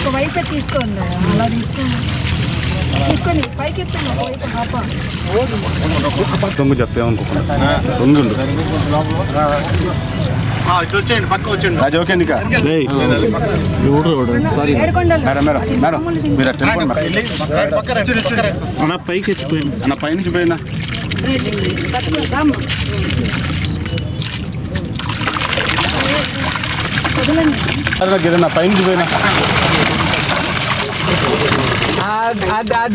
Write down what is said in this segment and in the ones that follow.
ఒకవైపు తీసుకోండి, అలా తీసుకోండి, తీసుకొని పైకి ఎత్తండి. ఒకవైపు దొంగ చెప్తే ఏమనుకుంటున్నా దొంగ వచ్చేయండి, పక్క వచ్చేయండి. అది ఓకే నీకా సారీ మేడం మేడం మేడం మీరు అన్న పైకి ఎత్తిపోయింది అన్న పైనుంచి పోయినా గిరన్నా పైనుంచి పోయినా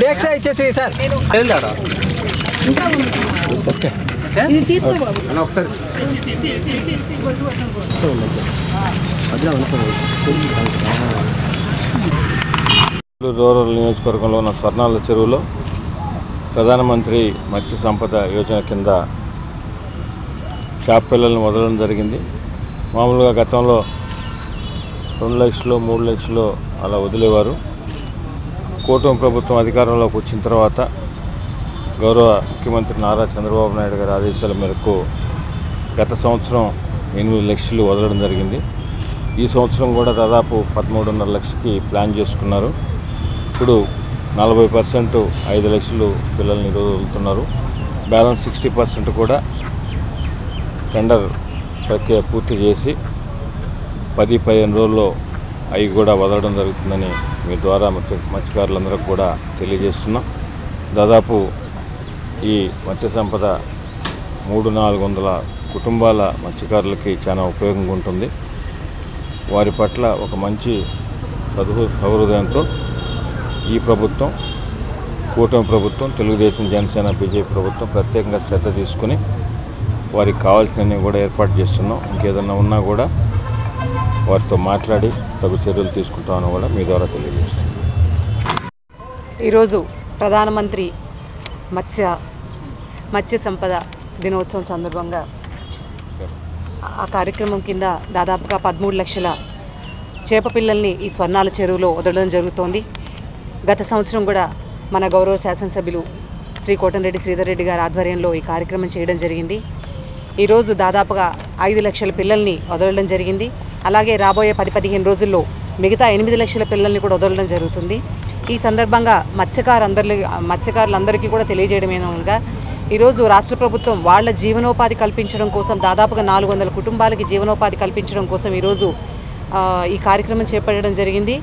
డేక్ష ఇచ్చేసి సార్ ఇది తీసుకో బాబు. రూరల్ నియోజకవర్గంలో ఉన్న స్వర్ణాల చెరువులో ప్రధానమంత్రి మత్స్య సంపద యోజన కింద చేప పిల్లలను వదలడం జరిగింది. మామూలుగా గతంలో 2 లక్షలు 3 లక్షలు అలా వదిలేవారు. కూటమి ప్రభుత్వం అధికారంలోకి వచ్చిన తర్వాత గౌరవ ముఖ్యమంత్రి నారా చంద్రబాబు నాయుడు గారి ఆదేశాల మేరకు గత సంవత్సరం 8 లక్షలు వదలడం జరిగింది. ఈ సంవత్సరం కూడా దాదాపు 13.5 లక్షలకి ప్లాన్ చేసుకున్నారు. ఇప్పుడు 40% 5 లక్షలు పిల్లల్ని ఈరోజు వదులుతున్నారు. బ్యాలెన్స్ 60% కూడా టెండర్ ప్రక్రియ పూర్తి చేసి 10-15 రోజుల్లో అవి కూడా వదలడం జరుగుతుందని మీ ద్వారా మత్స్యకారులందరూ కూడా తెలియజేస్తున్నాం. దాదాపు ఈ మత్స్య సంపద 300-400 కుటుంబాల మత్స్యకారులకి చాలా ఉపయోగంగా ఉంటుంది. వారి పట్ల ఒక మంచి సహృదయంతో ఈ ప్రభుత్వం, కూటమి ప్రభుత్వం, తెలుగుదేశం, జనసేన, బీజేపీ ప్రభుత్వం ప్రత్యేకంగా శ్రద్ధ తీసుకుని వారికి కావాల్సినవి కూడా ఏర్పాటు చేస్తున్నాం. ఇంకేదన్నా ఉన్నా కూడా వారితో మాట్లాడి తగు చర్యలు తీసుకుంటామని కూడా మీ ద్వారా తెలియజేస్తున్నాం. ఈరోజు ప్రధానమంత్రి మత్స్య సంపద దినోత్సవం సందర్భంగా ఆ కార్యక్రమం కింద దాదాపుగా 13 లక్షల చేప పిల్లల్ని ఈ స్వర్ణాల చెరువులో వదలడం జరుగుతోంది. గత సంవత్సరం కూడా మన గౌరవ శాసనసభ్యులు శ్రీ కోటంరెడ్డి శ్రీధర్ రెడ్డి గారి ఆధ్వర్యంలో ఈ కార్యక్రమం చేయడం జరిగింది. ఈరోజు దాదాపుగా 5 లక్షల పిల్లల్ని వదలడం జరిగింది. అలాగే రాబోయే 10-15 రోజుల్లో మిగతా 8 లక్షల పిల్లల్ని కూడా వదలడం జరుగుతుంది. ఈ సందర్భంగా మత్స్యకారులందరికీ కూడా తెలియజేయడం ఏమనగా ఈరోజు రాష్ట్ర ప్రభుత్వం వాళ్ళ జీవనోపాధి కల్పించడం కోసం దాదాపుగా 400 కుటుంబాలకి జీవనోపాధి కల్పించడం కోసం ఈరోజు ఈ కార్యక్రమం చేపట్టడం జరిగింది.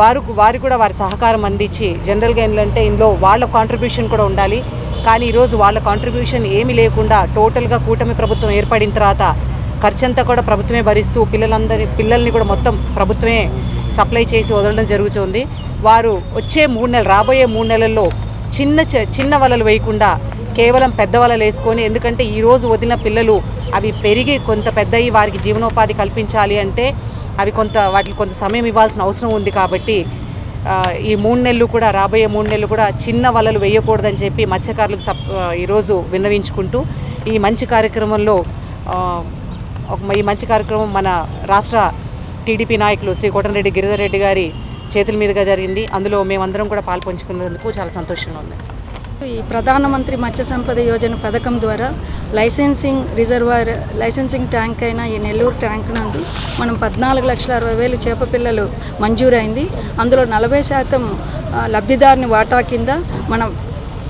వారు కూడా వారి సహకారం అందించి జనరల్గా ఏంటంటే ఇందులో వాళ్ళ కాంట్రిబ్యూషన్ కూడా ఉండాలి. కానీ ఈరోజు వాళ్ళ కాంట్రిబ్యూషన్ ఏమీ లేకుండా టోటల్గా కూటమి ప్రభుత్వం ఏర్పడిన తర్వాత ఖర్చంతా కూడా ప్రభుత్వమే భరిస్తూ పిల్లల్ని కూడా మొత్తం ప్రభుత్వమే సప్లై చేసి వదలడం జరుగుతుంది. వారు వచ్చే 3 నెలలు రాబోయే 3 నెలల్లో చిన్న వలలు వేయకుండా కేవలం పెద్ద వలలు వేసుకొని, ఎందుకంటే ఈరోజు వదిలిన పిల్లలు అవి పెరిగి కొంత పెద్దయి వారికి జీవనోపాధి కల్పించాలి అంటే వాటికి కొంత సమయం ఇవ్వాల్సిన అవసరం ఉంది. కాబట్టి ఈ 3 నెలలు కూడా రాబోయే 3 నెలలు కూడా చిన్న వలలు వేయకూడదని చెప్పి మత్స్యకారులకు ఈరోజు విన్నవించుకుంటూ ఈ మంచి కార్యక్రమం మన రాష్ట్ర టీడీపీ నాయకులు శ్రీ కోటంరెడ్డి గిరిధర్ రెడ్డి గారి చేతుల మీదుగా జరిగింది. అందులో మేమందరం కూడా పాల్పంచుకున్నందుకు చాలా సంతోషంగా ఉంది. ఈ ప్రధానమంత్రి మత్స్య సంపద యోజన పథకం ద్వారా లైసెన్సింగ్ ట్యాంక్ అయిన ఈ నెల్లూరు ట్యాంక్ నందు మనం 14,60,60,000 చేప పిల్లలు మంజూరైంది. అందులో 40% లబ్ధిదారుని వాటా కింద మనం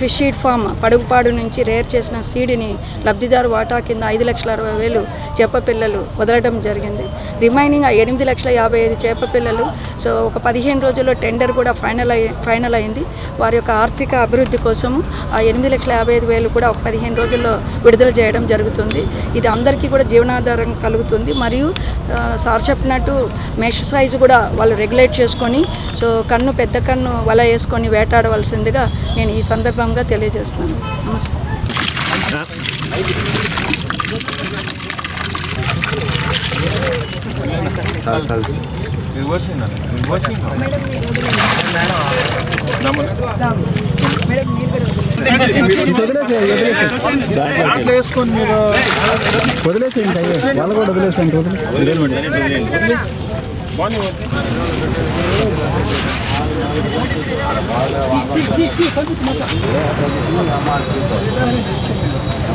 ఫిష్ సీడ్ ఫామ్ పడుగుపాడు నుంచి రేర్ చేసిన సీడ్ని లబ్ధిదారు వాటా కింద 5,60,60,000 చేప పిల్లలు వదలడం జరిగింది. రిమైనింగ్ 8,55,000 చేప పిల్లలు. సో ఒక 15 రోజుల్లో టెండర్ కూడా ఫైనల్ అయింది. వారి యొక్క ఆర్థిక అభివృద్ధి కోసము ఆ 8,55,000 కూడా ఒక 15 రోజుల్లో విడుదల చేయడం జరుగుతుంది. ఇది అందరికీ కూడా జీవనాధారం కలుగుతుంది. మరియు సార్ చెప్పినట్టు మెష్ సైజు కూడా వాళ్ళు రెగ్యులేట్ చేసుకొని పెద్ద కన్ను వల వేసుకొని వేటాడవలసిందిగా నేను ఈ సందర్భంగా తెలియజేస్తున్నాను. నమస్తే. వదిలేసేయండి, వాళ్ళు కూడా వదిలేసేయండి.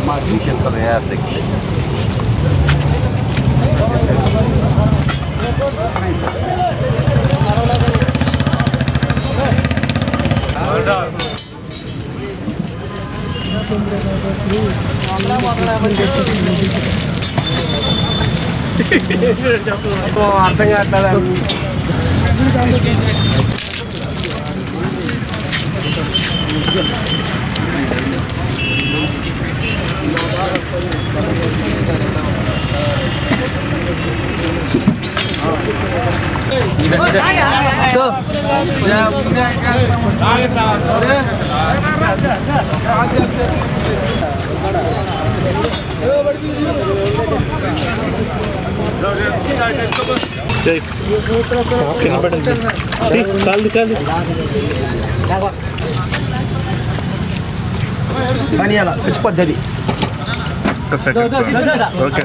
MRP అర్థం కావట్లేదు. పని అలా చచ్చిపోద్ది అది. ఓకే